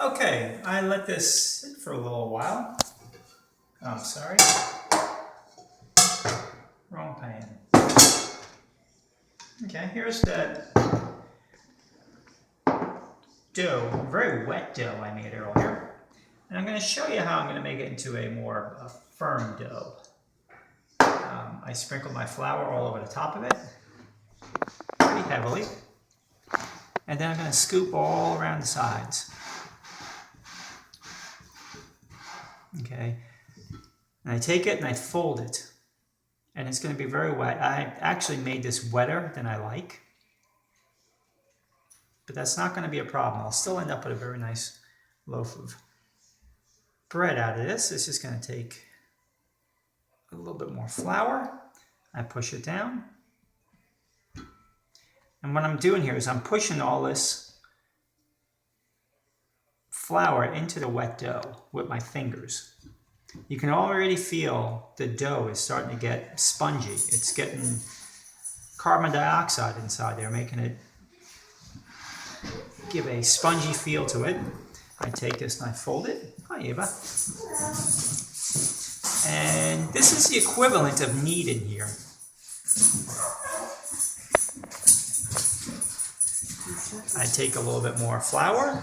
Okay, I let this sit for a little while. Oh, I'm sorry. Wrong pan. Okay, here's that dough, very wet dough I made earlier. And I'm going to show you how I'm going to make it into a more firm dough. I sprinkled my flour all over the top of it, pretty heavily. And then I'm going to scoop all around the sides. Okay, and I take it and I fold it. And it's going to be very wet. I actually made this wetter than I like. But that's not going to be a problem. I'll still end up with a very nice loaf of bread out of this. It's just going to take a little bit more flour. I push it down. And what I'm doing here is I'm pushing all this flour into the wet dough with my fingers. You can already feel the dough is starting to get spongy. It's getting carbon dioxide inside there, making it give a spongy feel to it. I take this and I fold it. Hi, Eva. And this is the equivalent of kneading here. I take a little bit more flour,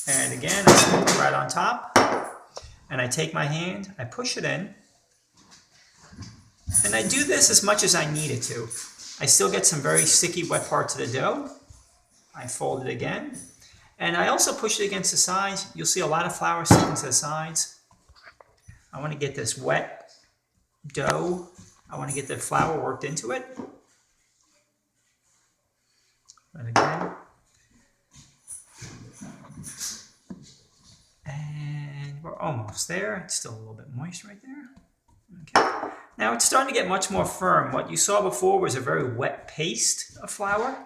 and again, I scoop it right on top, and I take my hand, I push it in, and I do this as much as I need it to. I still get some very sticky, wet parts of the dough. I fold it again, and I also push it against the sides. You'll see a lot of flour sticking to the sides. I want to get this wet dough. I want to get the flour worked into it. And again. And we're almost there. It's still a little bit moist right there. Okay. Now it's starting to get much more firm. What you saw before was a very wet paste of flour.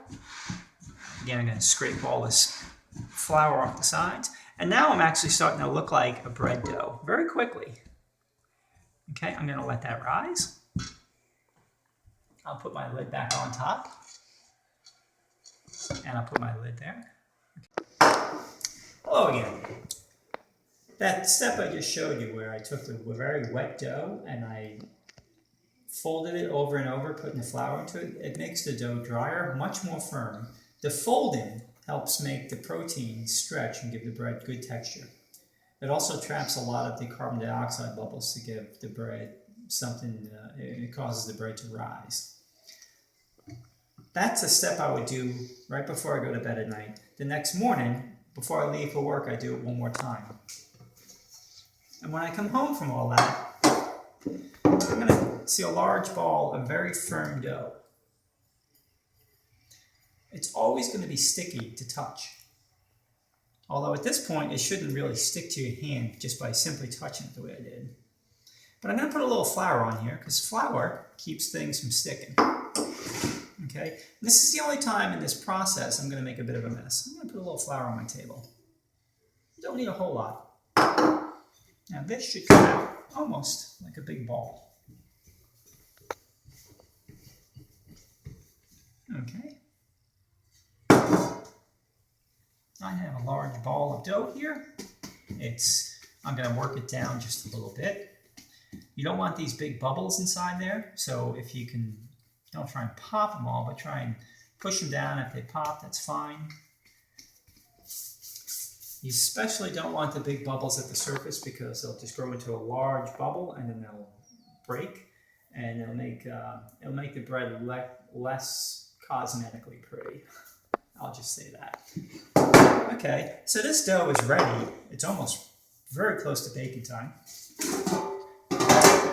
Again, I'm going to scrape all this flour off the sides. And now I'm actually starting to look like a bread dough very quickly. Okay, I'm going to let that rise. I'll put my lid back on top. And I'll put my lid there. Okay. Hello again. That step I just showed you where I took the very wet dough and I folded it over and over, putting the flour into it, it makes the dough drier, much more firm. The folding helps make the protein stretch and give the bread good texture. It also traps a lot of the carbon dioxide bubbles to give the bread something, it causes the bread to rise. That's a step I would do right before I go to bed at night. The next morning, before I leave for work, I do it one more time. And when I come home from all that, I'm going to see a large ball of very firm dough. It's always going to be sticky to touch. Although at this point, it shouldn't really stick to your hand just by simply touching it the way I did. But I'm going to put a little flour on here because flour keeps things from sticking. Okay, and this is the only time in this process I'm going to make a bit of a mess. I'm going to put a little flour on my table. You don't need a whole lot. Now this should come out almost like a big ball. Okay. I have a large ball of dough here. I'm going to work it down just a little bit. You don't want these big bubbles inside there, so if you can, don't try and pop them all, but try and push them down. If they pop, that's fine. You especially don't want the big bubbles at the surface because they'll just grow into a large bubble and then they'll break, and it'll make the bread less cosmetically pretty. I'll just say that. Okay, so this dough is ready. It's almost very close to baking time.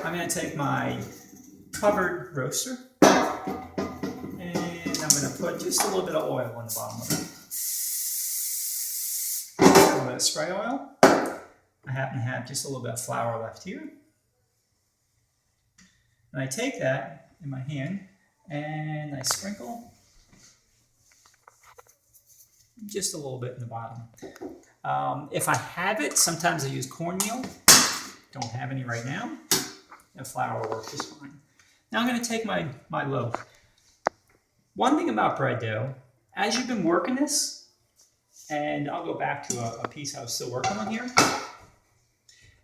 I'm going to take my covered roaster and I'm going to put just a little bit of oil on the bottom of it. A little bit of spray oil. I happen to have just a little bit of flour left here. And I take that in my hand and I sprinkle just a little bit in the bottom. If I have it, sometimes I use cornmeal. Don't have any right now. And flour will work just fine. Now I'm going to take my loaf. One thing about bread dough, as you've been working this, And I'll go back to a piece I was still working on here.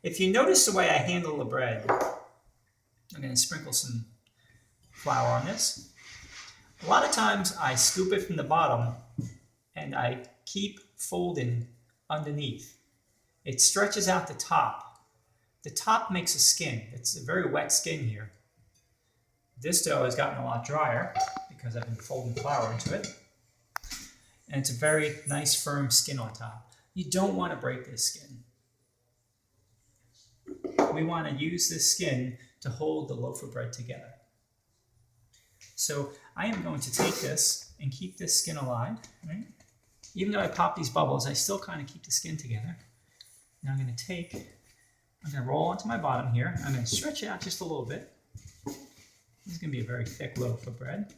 If you notice the way I handle the bread, I'm going to sprinkle some flour on this. A lot of times I scoop it from the bottom and I keep folding underneath. It stretches out the top. The top makes a skin. It's a very wet skin here. This dough has gotten a lot drier because I've been folding flour into it. And it's a very nice firm skin on top. You don't want to break this skin. We want to use this skin to hold the loaf of bread together. So I am going to take this and keep this skin alive. Right? Even though I pop these bubbles, I still kind of keep the skin together. Now I'm going to roll onto my bottom here. I'm going to stretch it out just a little bit. This is going to be a very thick loaf of bread.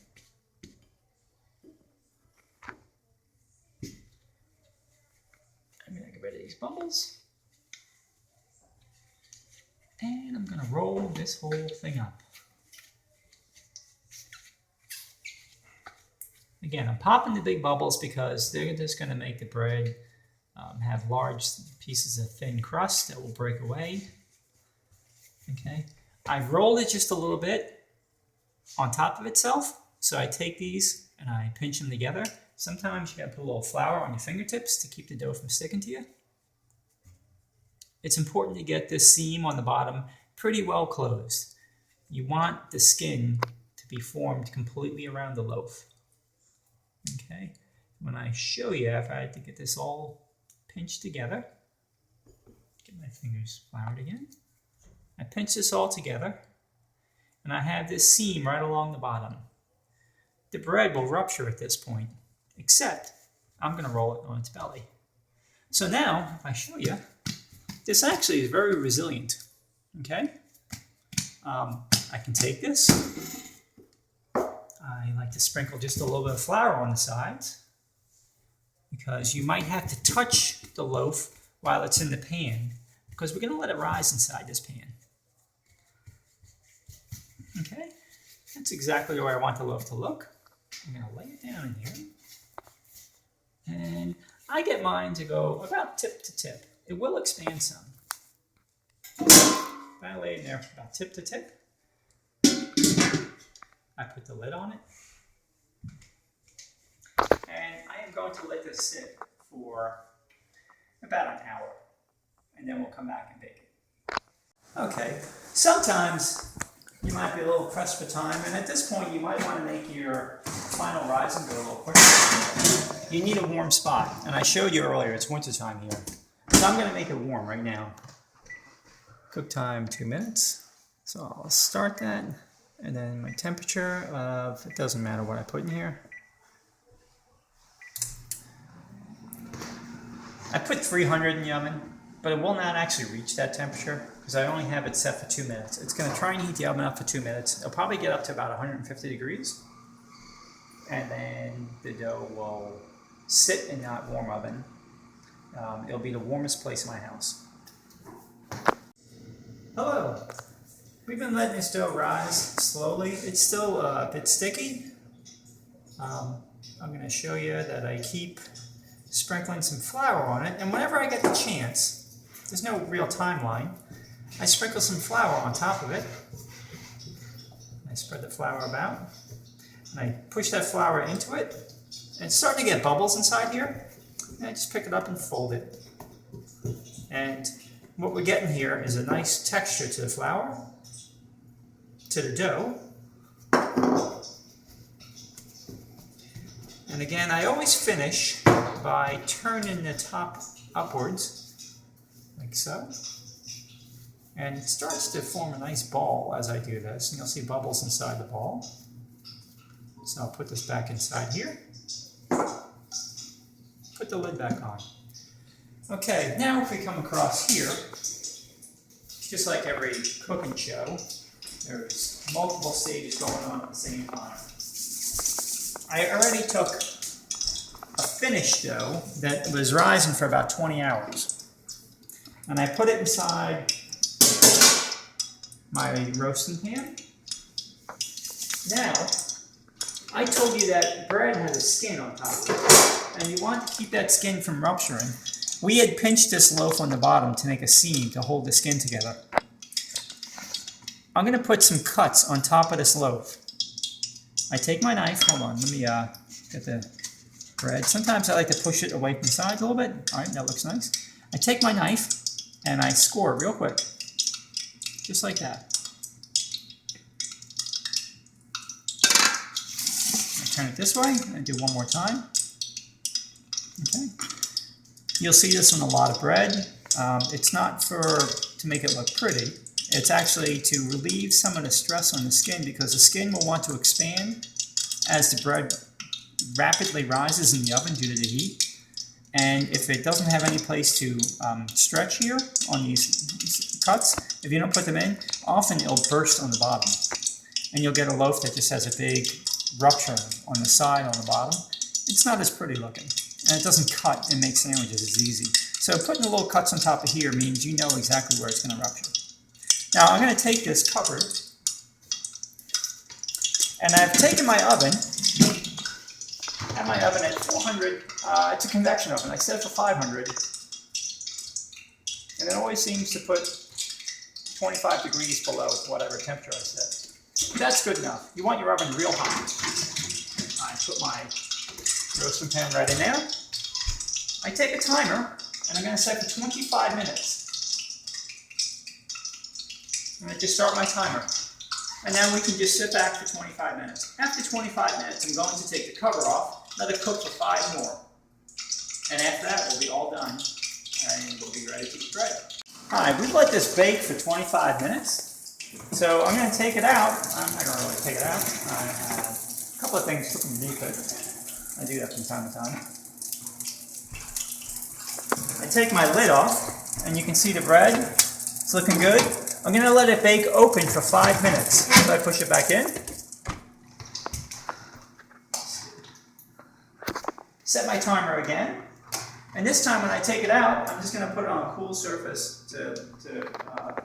I'm going to get rid of these bubbles. And I'm going to roll this whole thing up. Again, I'm popping the big bubbles because they're just going to make the bread have large pieces of thin crust that will break away. Okay, I've rolled it just a little bit on top of itself. So I take these and I pinch them together. Sometimes you got to put a little flour on your fingertips to keep the dough from sticking to you. It's important to get this seam on the bottom pretty well closed. You want the skin to be formed completely around the loaf. Okay, when I show you, if I had to get this all pinched together, get my fingers floured again. I pinch this all together, and I have this seam right along the bottom. The bread will rupture at this point, except I'm going to roll it on its belly. So now, if I show you, this actually is very resilient. Okay, I can take this. I like to sprinkle just a little bit of flour on the sides because you might have to touch the loaf while it's in the pan because we're going to let it rise inside this pan. Okay, that's exactly the way I want the loaf to look. I'm going to lay it down in here. And I get mine to go about tip to tip. It will expand some. I lay it there about tip to tip. I put the lid on it. And I am going to let this sit for about an hour. And then we'll come back and bake it. Okay, sometimes you might be a little pressed for time. And at this point, you might want to make your final rising go a little quicker. You need a warm spot. And I showed you earlier, it's wintertime here. So I'm going to make it warm right now. Cook time 2 minutes. So I'll start that. And then my temperature of, it doesn't matter what I put in here. I put 300 in the oven, but it will not actually reach that temperature because I only have it set for 2 minutes. It's going to try and heat the oven up for 2 minutes. It'll probably get up to about 150 degrees. And then the dough will sit in that warm oven. It'll be the warmest place in my house. Hello. We've been letting this dough rise slowly. It's still a bit sticky. I'm going to show you that I keep sprinkling some flour on it. And whenever I get the chance, there's no real timeline, I sprinkle some flour on top of it. I spread the flour about. And I push that flour into it. And it's starting to get bubbles inside here. And I just pick it up and fold it. And what we're getting here is a nice texture to the flour, to the dough. And again, I always finish by turning the top upwards, like so. And it starts to form a nice ball as I do this, and you'll see bubbles inside the ball. So I'll put this back inside here. Put the lid back on. Okay, now if we come across here, just like every cooking show, there's multiple stages going on at the same time. I already took a finished dough that was rising for about 20 hours. And I put it inside my roasting pan. Now, I told you that bread has a skin on top of it. and you want to keep that skin from rupturing. We had pinched this loaf on the bottom to make a seam to hold the skin together. I'm going to put some cuts on top of this loaf. I take my knife, hold on, let me get the bread. Sometimes I like to push it away from the sides a little bit. All right, that looks nice. I take my knife and I score it real quick, just like that. Turn it this way and do one more time. Okay. You'll see this on a lot of bread. It's not to make it look pretty. It's actually to relieve some of the stress on the skin, because the skin will want to expand as the bread rapidly rises in the oven due to the heat. And if it doesn't have any place to stretch here on these cuts, if you don't put them in, often it'll burst on the bottom. And you'll get a loaf that just has a big rupture on the side, on the bottom. It's not as pretty looking, and it doesn't cut and make sandwiches as easy. So putting the little cuts on top of here means you know exactly where it's going to rupture. Now I'm going to take this cover, and I've taken my oven. I have my oven at 400. It's a convection oven. I set it for 500, and it always seems to put 25 degrees below whatever temperature I set. That's good enough. You want your oven real hot. I put my roasting pan right in there. I take a timer, and I'm going to set for 25 minutes. I'm going to just start my timer. And now we can just sit back for 25 minutes. After 25 minutes, I'm going to take the cover off, let it cook for 5 more. And after that, we'll be all done, and we'll be ready to eat bread. All right, we've let this bake for 25 minutes. So I'm going to take it out. I'm not going to really take it out. I have a couple of things cooked underneath it. I do that from time to time. I take my lid off, and you can see the bread. It's looking good. I'm going to let it bake open for 5 minutes. So I push it back in. Set my timer again. And this time when I take it out, I'm just going to put it on a cool surface to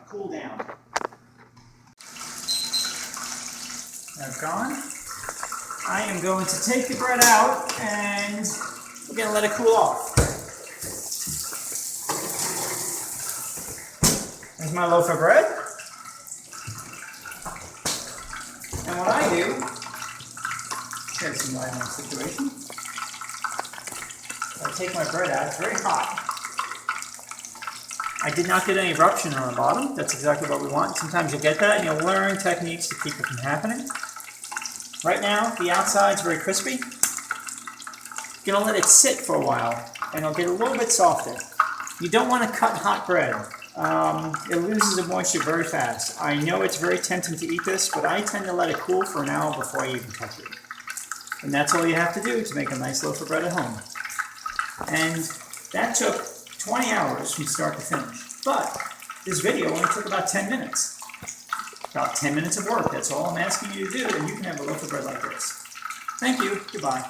cool down. That's gone. I am going to take the bread out, and we're going to let it cool off. There's my loaf of bread. And what I do, shed some light on the situation. I take my bread out. It's very hot. I did not get any eruption on the bottom. That's exactly what we want. Sometimes you'll get that, and you'll learn techniques to keep it from happening. Right now, the outside's very crispy. You're going to let it sit for a while, and it'll get a little bit softer. You don't want to cut hot bread. It loses the moisture very fast. I know it's very tempting to eat this, but I tend to let it cool for an hour before I even touch it. And that's all you have to do to make a nice loaf of bread at home. And that took 20 hours from start to finish. But this video only took about 10 minutes. About 10 minutes of work. That's all I'm asking you to do, and you can have a loaf of bread like this. Thank you. Goodbye.